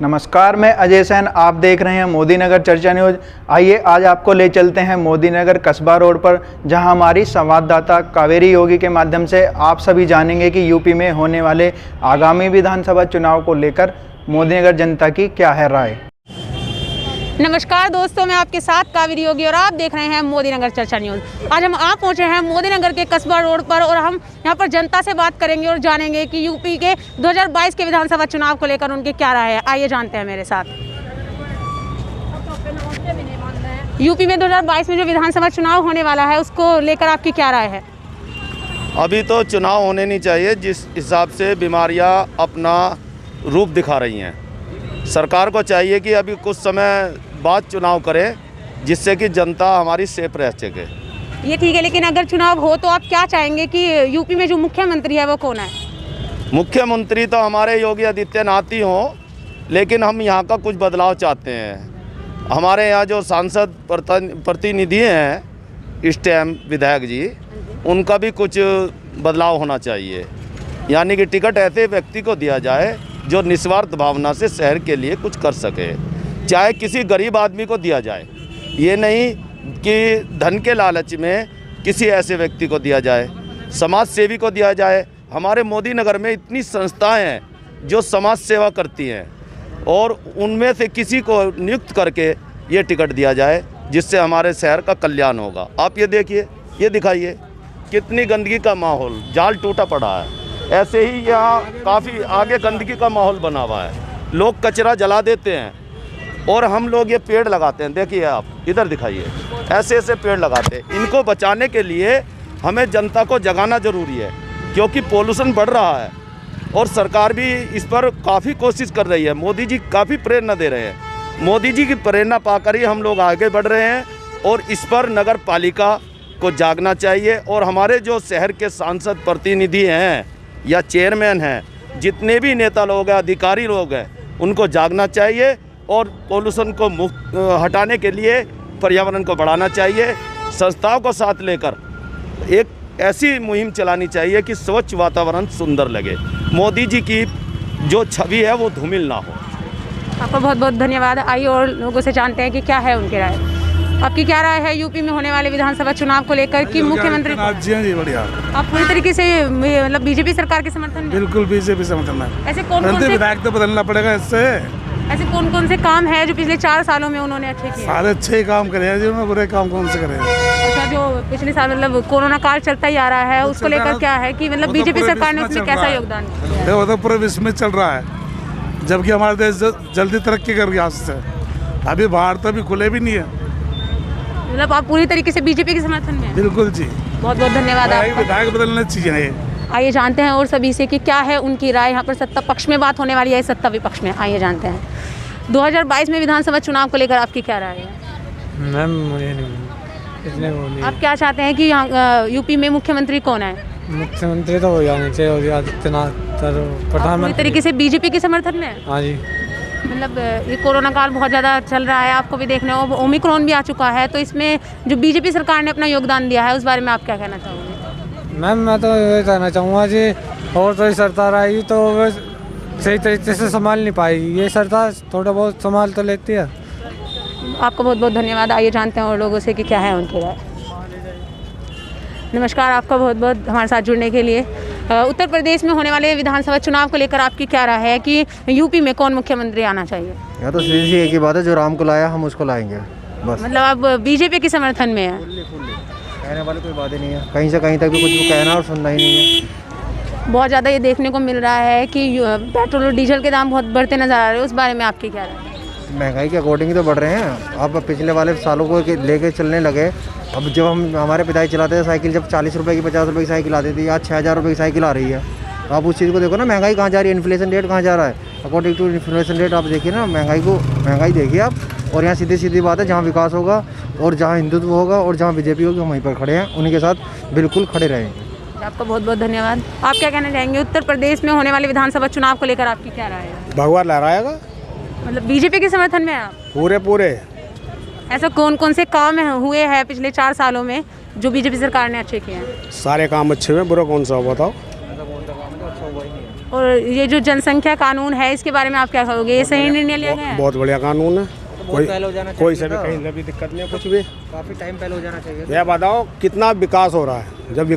नमस्कार, मैं अजय सैन। आप देख रहे हैं मोदी नगर चर्चा न्यूज़। आइए आज आपको ले चलते हैं मोदी नगर कस्बा रोड पर, जहां हमारी संवाददाता कावेरी योगी के माध्यम से आप सभी जानेंगे कि यूपी में होने वाले आगामी विधानसभा चुनाव को लेकर मोदी नगर जनता की क्या है राय। नमस्कार दोस्तों, मैं आपके साथ कावेरी योगी और आप देख रहे हैं मोदी नगर चर्चा न्यूज़। आज हम आप पहुंचे हैं मोदी नगर के कस्बा रोड पर और हम यहां पर जनता से बात करेंगे और जानेंगे कि यूपी के 2022 के विधानसभा चुनाव को लेकर उनकी क्या राय है। आइए जानते हैं मेरे साथ। यूपी में 2022 में जो विधानसभा चुनाव होने वाला है उसको लेकर आपकी क्या राय है? अभी तो चुनाव होने नहीं चाहिए। जिस हिसाब से बीमारियां अपना रूप दिखा रही हैं, सरकार को चाहिए कि अभी कुछ समय बाद चुनाव करें, जिससे कि जनता हमारी सेफ रह सके। ये ठीक है, लेकिन अगर चुनाव हो तो आप क्या चाहेंगे कि यूपी में जो मुख्यमंत्री है वो कौन है? मुख्यमंत्री तो हमारे योगी आदित्यनाथ ही हों, लेकिन हम यहाँ का कुछ बदलाव चाहते हैं। हमारे यहाँ जो सांसद प्रतिनिधि हैं इस टाइम, विधायक जी, उनका भी कुछ बदलाव होना चाहिए। यानी कि टिकट ऐसे व्यक्ति को दिया जाए जो निस्वार्थ भावना से शहर के लिए कुछ कर सके, चाहे किसी गरीब आदमी को दिया जाए। ये नहीं कि धन के लालच में किसी ऐसे व्यक्ति को दिया जाए, समाज सेवी को दिया जाए। हमारे मोदी नगर में इतनी संस्थाएं हैं जो समाज सेवा करती हैं, और उनमें से किसी को नियुक्त करके ये टिकट दिया जाए, जिससे हमारे शहर का कल्याण होगा। आप ये देखिए, ये दिखाइए कितनी गंदगी का माहौल, जाल टूटा पड़ा है। ऐसे ही यहाँ काफ़ी आगे गंदगी का माहौल बना हुआ है, लोग कचरा जला देते हैं और हम लोग ये पेड़ लगाते हैं। देखिए आप इधर दिखाइए, ऐसे ऐसे पेड़ लगाते हैं। इनको बचाने के लिए हमें जनता को जगाना ज़रूरी है, क्योंकि पोल्यूशन बढ़ रहा है और सरकार भी इस पर काफ़ी कोशिश कर रही है। मोदी जी काफ़ी प्रेरणा दे रहे हैं। मोदी जी की प्रेरणा पाकर ही हम लोग आगे बढ़ रहे हैं, और इस पर नगर पालिका को जागना चाहिए। और हमारे जो शहर के सांसद प्रतिनिधि हैं या चेयरमैन हैं, जितने भी नेता लोग हैं, अधिकारी लोग हैं, उनको जागना चाहिए और पोल्यूशन को मुक्त हटाने के लिए पर्यावरण को बढ़ाना चाहिए। संस्थाओं को साथ लेकर एक ऐसी मुहिम चलानी चाहिए कि स्वच्छ वातावरण सुंदर लगे। मोदी जी की जो छवि है वो धूमिल ना हो। आपका बहुत बहुत धन्यवाद। आइए और लोगों से जानते हैं कि क्या है उनकी राय। आपकी क्या राय है यूपी में होने वाले विधानसभा चुनाव को लेकर कि मुख्यमंत्री? जी बढ़िया। आप पूरी तरीके से मतलब बीजेपी सरकार के समर्थन में? बिल्कुल बीजेपी समर्थन में। ऐसे कौन से विधायक तो बदलना पड़ेगा इससे। ऐसे कौन से काम है जो पिछले 4 सालों में उन्होंने अच्छे किए? सारे अच्छे ही काम करे हैं जी, उन्होंने बुरे काम कौन से करे हैं? अच्छा, जो पिछले साल मतलब कोरोना काल चलता ही आ रहा है, उसको लेकर क्या है कि मतलब बीजेपी सरकार ने उसमें कैसा योगदान किया? वो तो पूरे विश्व में चल रहा है, जबकि हमारा देश जल्दी तरक्की कर गया उससे। अभी बाहर तो अभी खुले भी नहीं है। मतलब आप पूरी तरीके से बीजेपी के समर्थन में? बिल्कुल जी। बहुत बहुत धन्यवाद आपका। विधायक बदलना चाहिए। आइए जानते हैं और सभी से कि क्या है उनकी राय। यहाँ पर सत्ता पक्ष में बात होने वाली है, सत्ता विपक्ष में। आइए जानते हैं 2022 में विधानसभा चुनाव को लेकर आपकी क्या राय है? मैम मुझे नहीं, इसलिए वो नहीं। आप क्या चाहते हैं कि यहाँ यूपी में मुख्यमंत्री कौन है? मुख्यमंत्री तो हो जाने चाहिए योगी आदित्यनाथ, प्रधानमंत्री। पूरी तरीके से बीजेपी के समर्थन में? हाँ जी। मतलब ये कोरोना काल बहुत ज़्यादा चल रहा है, आपको भी देखने को ओमिक्रॉन भी आ चुका है, तो इसमें जो बीजेपी सरकार ने अपना योगदान दिया है उस बारे में आप क्या कहना चाहोगे? मैम मैं तो ये कहना चाहूँगा जी, और कोई सरकार आएगी तो वो सही तरीके से संभाल नहीं पाएगी। ये सरकार थोड़ा बहुत संभाल तो लेती है। आपका बहुत बहुत धन्यवाद। आइए जानते हैं और लोगों से कि क्या है उनकी राय। नमस्कार, आपका बहुत बहुत हमारे साथ जुड़ने के लिए। उत्तर प्रदेश में होने वाले विधानसभा चुनाव को लेकर आपकी क्या राय है कि यूपी में कौन मुख्यमंत्री आना चाहिए? या तो सीधी सी एक ही बात है, जो राम को लाया हम उसको लाएंगे बस। मतलब आप बीजेपी के समर्थन में है? कहने वाली कोई बात ही नहीं है, कहीं से कहीं तक भी कुछ भी कहना और सुनना ही नहीं है। बहुत ज़्यादा ये देखने को मिल रहा है कि पेट्रोल और डीजल के दाम बहुत बढ़ते नजर आ रहे हैं, उस बारे में आपकी क्या राय है? महंगाई के अकॉर्डिंग ही तो बढ़ रहे हैं। अब पिछले वाले सालों को लेके चलने लगे। अब जब हमारे पिताजी चलाते थे साइकिल, जब 40 रुपये की 50 रुपये की साइकिल आती थी, आज 6000 रुपये की साइकिल आ रही है। तो आप उस चीज़ को देखो ना, महंगाई कहाँ जा रही है, इन्फ्लेशन रेट कहाँ जा रहा है। अकॉर्डिंग टू इन्फ्लेशन रेट आप देखिए ना, महंगाई देखिए आप। और यहाँ सीधी सीधी बात है, जहाँ विकास होगा और जहाँ हिंदुत्व होगा और जहाँ बीजेपी होगी, हम वहीं पर खड़े हैं, उन्हीं के साथ बिल्कुल खड़े रहेंगे। आपका बहुत बहुत धन्यवाद। आप क्या कहना चाहेंगे उत्तर प्रदेश में होने वाले विधानसभा चुनाव को लेकर आपकी क्या राय है? भगवान लहराएगा। मतलब बीजेपी के समर्थन में आप? पूरे। ऐसा कौन से काम हुए हैं पिछले 4 सालों में जो बीजेपी सरकार ने अच्छे किए हैं? सारे काम अच्छे हुए, बुरा कौन सा हो बताओ? और ये जो जनसंख्या कानून है इसके बारे में आप क्या कहोगे, ये सही निर्णय लिया गया है? बहुत बढ़िया कानून है, बहुत पहले हो जाना चाहिए कोई से भी कहीं से भी दिक्कत नहीं है, कुछ भी काफ़ी टाइम पहले हो जाना चाहिए। ये बताओ कितना विकास हो रहा है। जब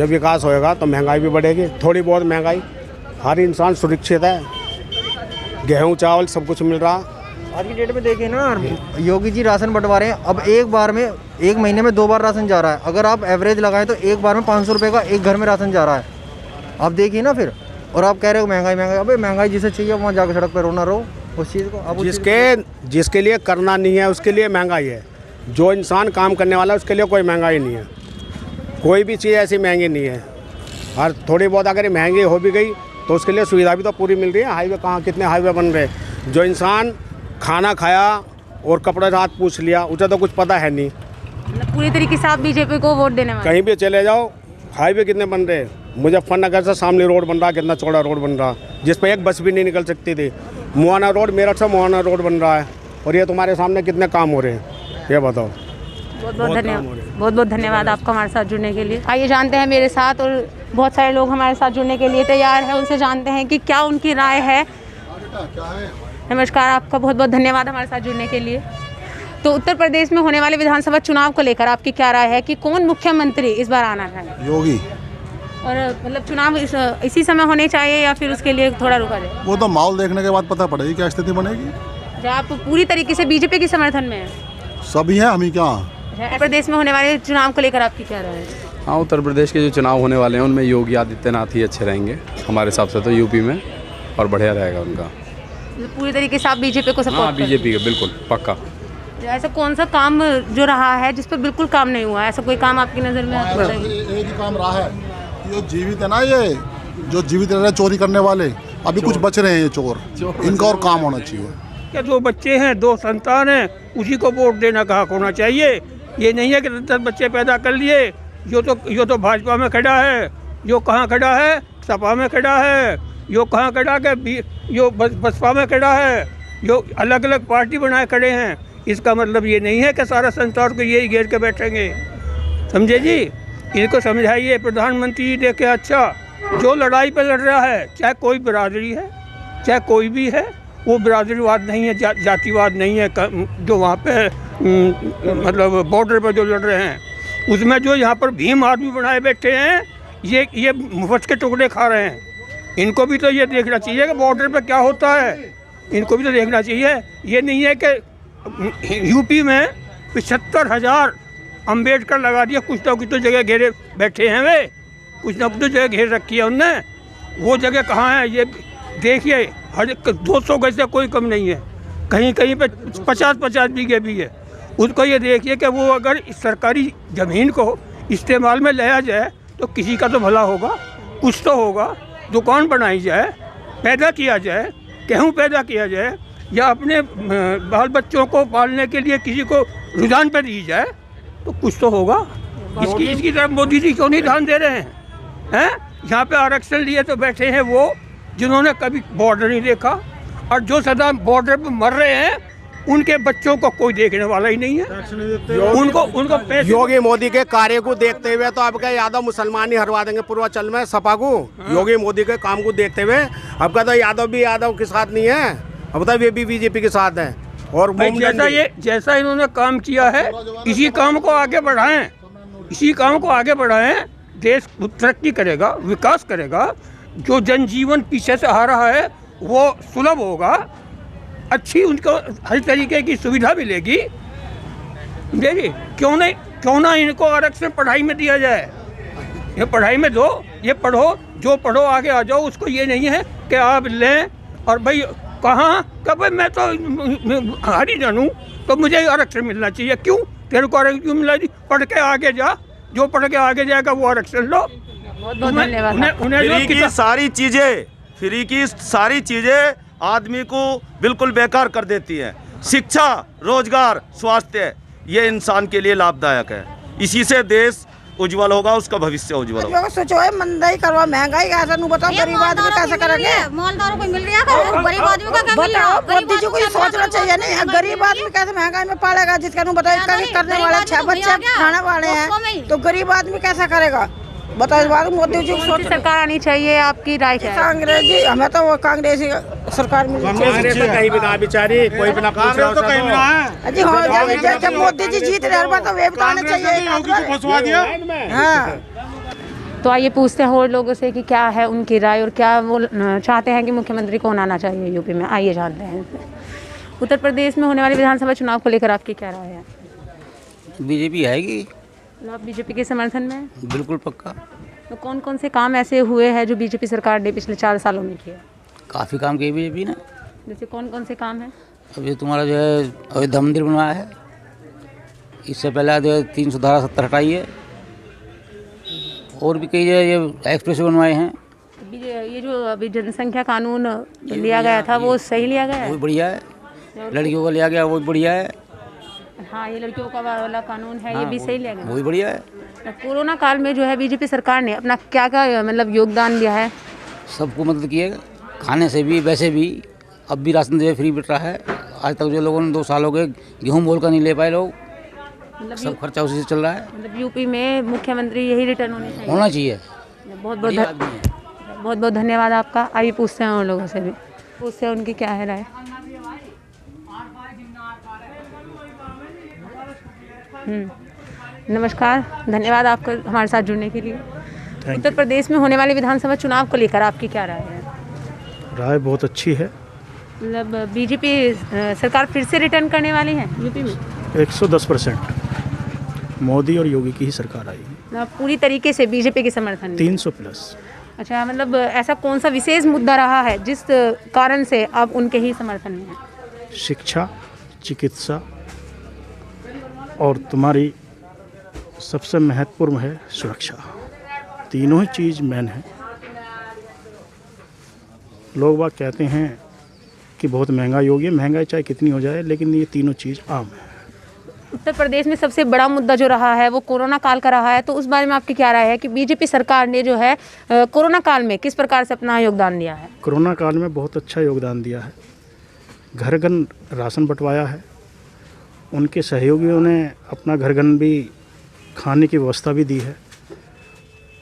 विकास होएगा तो महंगाई भी बढ़ेगी, थोड़ी बहुत महंगाई, हर इंसान सुरक्षित है, गेहूँ चावल सब कुछ मिल रहा। आज की डेट में देखिए ना, योगी जी राशन बंटवा रहे हैं। अब एक महीने में 2 बार राशन जा रहा है। अगर आप एवरेज लगाएं तो एक बार में 500 रुपये का एक घर में राशन जा रहा है। आप देखिए ना फिर, और आप कह रहे हो महंगाई। अबे महंगाई जिसे चाहिए वहाँ जाकर सड़क पर रोना रहो उस चीज़ को। अब जिसके लिए करना नहीं है उसके लिए महंगाई है। जो इंसान काम करने वाला है उसके लिए कोई महंगाई नहीं है। कोई भी चीज़ ऐसी महंगी नहीं है। और थोड़ी बहुत अगर महंगी हो भी गई तो उसके लिए सुविधा भी तो पूरी मिल रही है। हाईवे कहाँ, कितने हाईवे बन रहे हैं। जो इंसान खाना खाया और कपड़े रात पूछ लिया उसे तो कुछ पता है नहीं। पूरी तरीके से आप बीजेपी को वोट देने वाले? कहीं भी चले जाओ, हाईवे कितने बन रहे हैं। मुजफ्फरनगर से सामने रोड बन रहा, कितना चौड़ा रोड बन रहा, जिस पर एक बस भी नहीं निकल सकती थी। मुआना रोड, मेरठ से मुआना रोड बन रहा है, और ये तुम्हारे सामने कितने काम हो रहे हैं, ये बताओ। बहुत बहुत धन्यवाद आपका हमारे साथ जुड़ने के लिए। आइए जानते हैं मेरे साथ, और बहुत सारे लोग हमारे साथ जुड़ने के लिए तैयार हैं, उनसे जानते हैं कि क्या उनकी राय है। नमस्कार, आपका बहुत बहुत धन्यवाद हमारे साथ जुड़ने के लिए। तो उत्तर प्रदेश में होने वाले विधानसभा चुनाव को लेकर आपकी क्या राय है कि कौन मुख्यमंत्री इस बार आना चाहिए? योगी। और मतलब चुनाव इसी समय होने चाहिए या फिर उसके लिए थोड़ा रुका जाए? वो तो माहौल देखने के बाद पता पड़ेगी क्या स्थिति बनेगी। आप पूरी तरीके से बीजेपी के समर्थन में हैं? सभी हैं, हम ही क्या। उत्तर प्रदेश में होने वाले चुनाव को लेकर आपकी क्या राय है? हाँ, उत्तर प्रदेश के जो चुनाव होने वाले हैं उनमें योगी आदित्यनाथ ही अच्छे रहेंगे हमारे हिसाब से तो यूपी में, और बढ़िया रहेगा उनका। पूरी तरीके से आप बीजेपी को सपोर्ट? हाँ, बीजेपी का बिल्कुल पक्का। ऐसा कौन सा काम जो रहा है जिस पर बिल्कुल काम नहीं हुआ, ऐसा कोई काम आपकी नज़र में? एक ही काम रहा है, ये जीवित है ना, ये जो जीवित रह रहे चोरी करने वाले, अभी कुछ बच रहे हैं ये चोर, इनका और काम होना चाहिए। क्या 2 बच्चे हैं, 2 संतान हैं, उसी को वोट देना का हक होना चाहिए। ये नहीं है कि 10 बच्चे पैदा कर लिए। यो तो भाजपा में खड़ा है, यो कहाँ खड़ा है, सपा में खड़ा है, यो कहाँ खड़ा है, यो बसपा में खड़ा है, यो अलग अलग पार्टी बनाए खड़े हैं। इसका मतलब ये नहीं है कि सारा संसार को यही घेर के बैठेंगे, समझे जी। इनको समझाइए, प्रधानमंत्री जी देखे अच्छा, जो लड़ाई पर लड़ रहा है, चाहे कोई बिरादरी है, चाहे कोई भी है, वो बिरादरीवाद नहीं है, जातिवाद नहीं है। जो वहाँ पे मतलब बॉर्डर पर जो लड़ रहे हैं, उसमें जो यहाँ पर भीम आदमी बनाए बैठे हैं, ये मुफ्त के टुकड़े खा रहे हैं। इनको भी तो ये देखना चाहिए कि बॉर्डर पे क्या होता है, इनको भी तो देखना चाहिए। ये नहीं है कि यूपी में 75,000 अम्बेडकर लगा दिया, कुछ ना कुछ तो जगह घेरे बैठे हैं वे, कुछ ना कुछ तो जगह घेर रखी है उनने। वो जगह कहाँ है ये देखिए, हर 200 गज से कोई कम नहीं है, कहीं कहीं पे 50-50 बीघे भी है। उसको ये देखिए कि वो अगर इस सरकारी ज़मीन को इस्तेमाल में लाया जाए तो किसी का तो भला होगा, कुछ तो होगा। दुकान बनाई जाए, पैदा किया जाए, गेहूँ पैदा किया जाए, या अपने बाल बच्चों को पालने के लिए किसी को रुझान पे दी जाए तो कुछ तो होगा। इसकी तरफ मोदी जी क्यों नहीं ध्यान दे रहे हैं? यहाँ पे आरक्षण लिए तो बैठे हैं वो जिन्होंने कभी बॉर्डर नहीं देखा, और जो सदा बॉर्डर पे मर रहे हैं उनके बच्चों को कोई देखने वाला ही नहीं है। उनको योगी मोदी के कार्य को देखते हुए तो आपका यादव मुसलमान ही हरवा देंगे पूर्वांचल में सपा को। योगी मोदी के काम को देखते हुए आपका तो यादव भी यादव के साथ नहीं है, अब तो वे भी बीजेपी के साथ हैं। और जैसा इन्होंने काम किया है, इसी काम को आगे बढ़ाएं, इसी काम को आगे बढ़ाएं, देश तरक्की करेगा, विकास करेगा। जो जनजीवन पीछे से आ रहा है वो सुलभ होगा, अच्छी उनको हर तरीके की सुविधा मिलेगी। देखिए क्यों ना इनको आरक्षण पढ़ाई में दिया जाए, ये पढ़ाई में दो, ये पढ़ो, जो पढ़ो आगे आ जाओ। उसको ये नहीं है कि आप लें और भाई कहाँ कब मैं तो हारी जानूँ तो मुझे आरक्षण मिलना चाहिए। क्यों तेरे को आरक्षण क्यों मिला? पढ़ के आगे जा, जो पढ़ के आगे जाएगा वो आरक्षण लो। बहुत धन्यवाद। फ्री की सारी चीज़ें आदमी को बिल्कुल बेकार कर देती है। शिक्षा, रोजगार, स्वास्थ्य, ये इंसान के लिए लाभदायक है। इसी से देश उज्जवल होगा, उसका भविष्य उज्जवल होगा। सोचो है मंदाई करवा, महंगाई का ऐसा बताओ, गरीब आदमी कैसे करेंगे? मालदारों को मिल रहा है, गरीब आदमी का क्या मिल रहा है? मोदी जी को ये सोचना चाहिए नहीं, गरीब आदमी कैसे महंगाई में पड़ेगा? जिसका बताओ इसका करने वाले 6 बच्चे खाने वाले हैं तो गरीब आदमी कैसा करेगा? बताओ इस बात मोदी जी को सोच सरकार आनी चाहिए, आपकी राय क्या है? कांग्रेस जी, हमें तो वो कांग्रेसी सरकार मिली कांग्रेस तो कहीं भी ना बेचारी, कोई भी ना पूछ रहा तो कहीं भी ना है जी। हाँ, जब मोदी जी जीत रहे हैं तो वे बताने चाहिए। हाँ, तो आइए पूछते हैं और लोगों से कि क्या है उनकी राय और क्या वो चाहते हैं कि मुख्यमंत्री कौन आना चाहिए यूपी में। आइए जानते हैं। उत्तर प्रदेश में होने वाले विधानसभा चुनाव को लेकर आपकी क्या राय है? बीजेपी आएगी। आप बीजेपी के समर्थन में? बिल्कुल पक्का। तो कौन कौन से काम ऐसे हुए हैं जो बीजेपी सरकार ने पिछले 4 सालों में किए? काफ़ी काम किए बीजेपी ने। जैसे कौन कौन से काम हैं? अब ये तुम्हारा जो है अयोध्या मंदिर बनवाया है, इससे पहले जो है 370 हटाई है, और भी कई जगह ये एक्सप्रेस बनवाए हैं। ये जो अभी जनसंख्या कानून लिया गया था वो सही लिया गया है? वो बढ़िया है। लड़कियों का लिया गया वो बढ़िया है। हाँ, ये लड़कियों का वाला कानून है, ये भी सही लिया गया। वो भी बढ़िया है। कोरोना काल में जो है बीजेपी सरकार ने अपना क्या क्या मतलब योगदान दिया है? सबको मदद की है, खाने से भी वैसे भी। अब भी राशन जो है फ्री मिल रहा है। आज तक जो लोगों ने 2 साल हो गए गेहूँ बोल कर नहीं ले पाए लोग, मतलब सब खर्चा उसी से चल रहा है। मतलब यूपी में मुख्यमंत्री यही रिटर्न होना चाहिए। बहुत बहुत धन्यवाद आपका। आइए पूछते हैं उन लोगों से भी, पूछते हैं उनकी क्या है राय। नमस्कार, धन्यवाद आपका हमारे साथ जुड़ने के लिए। उत्तर प्रदेश में होने वाले विधानसभा चुनाव को लेकर आपकी क्या राय है? राय बहुत अच्छी है। मतलब बीजेपी सरकार फिर से रिटर्न करने वाली है यूपी में? 110% मोदी और योगी की ही सरकार आएगी। पूरी तरीके से बीजेपी के समर्थन में? 300+। अच्छा, मतलब ऐसा कौन सा विशेष मुद्दा रहा है जिस कारण से आप उनके ही समर्थन में हैं? शिक्षा, चिकित्सा और तुम्हारी सबसे महत्वपूर्ण है सुरक्षा। तीनों ही चीज़ मेन है। लोग बात कहते हैं कि बहुत महंगाई होगी, महंगाई चाहे कितनी हो जाए, लेकिन ये तीनों चीज़ आम है। उत्तर प्रदेश में सबसे बड़ा मुद्दा जो रहा है वो कोरोना काल का रहा है, तो उस बारे में आपकी क्या राय है कि बीजेपी सरकार ने जो है कोरोना काल में किस प्रकार से अपना योगदान दिया है? कोरोना काल में बहुत अच्छा योगदान दिया है। घर घर राशन बंटवाया है। उनके सहयोगियों ने अपना घर घर भी खाने की व्यवस्था भी दी है,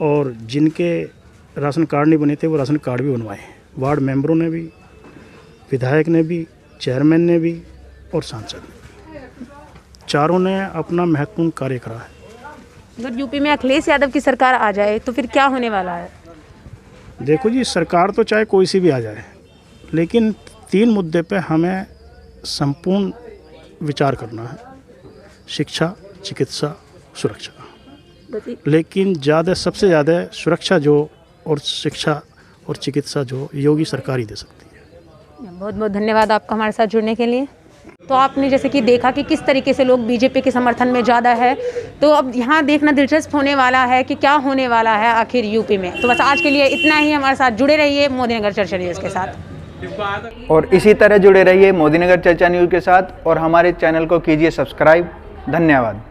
और जिनके राशन कार्ड नहीं बने थे वो राशन कार्ड भी बनवाए हैं। वार्ड मेंबरों ने भी, विधायक ने भी, चेयरमैन ने भी और सांसद ने, चारों ने अपना महत्वपूर्ण कार्य करा है। अगर यूपी में अखिलेश यादव की सरकार आ जाए तो फिर क्या होने वाला है? देखो जी, सरकार तो चाहे कोई सी भी आ जाए, लेकिन 3 मुद्दे पे हमें संपूर्ण विचार करना है: शिक्षा, चिकित्सा, सुरक्षा। लेकिन सबसे ज़्यादा सुरक्षा जो और शिक्षा और चिकित्सा जो योगी सरकार ही दे सकती है। बहुत बहुत धन्यवाद आपका हमारे साथ जुड़ने के लिए। तो आपने जैसे कि देखा कि किस तरीके से लोग बीजेपी के समर्थन में ज़्यादा है, तो अब यहाँ देखना दिलचस्प होने वाला है कि क्या होने वाला है आखिर यूपी में। तो बस आज के लिए इतना ही। हमारे साथ जुड़े रहिए मोदी नगर चर्चा न्यूज़ के साथ, और इसी तरह जुड़े रहिए मोदी नगर चर्चा न्यूज़ के साथ, और हमारे चैनल को कीजिए सब्सक्राइब। धन्यवाद।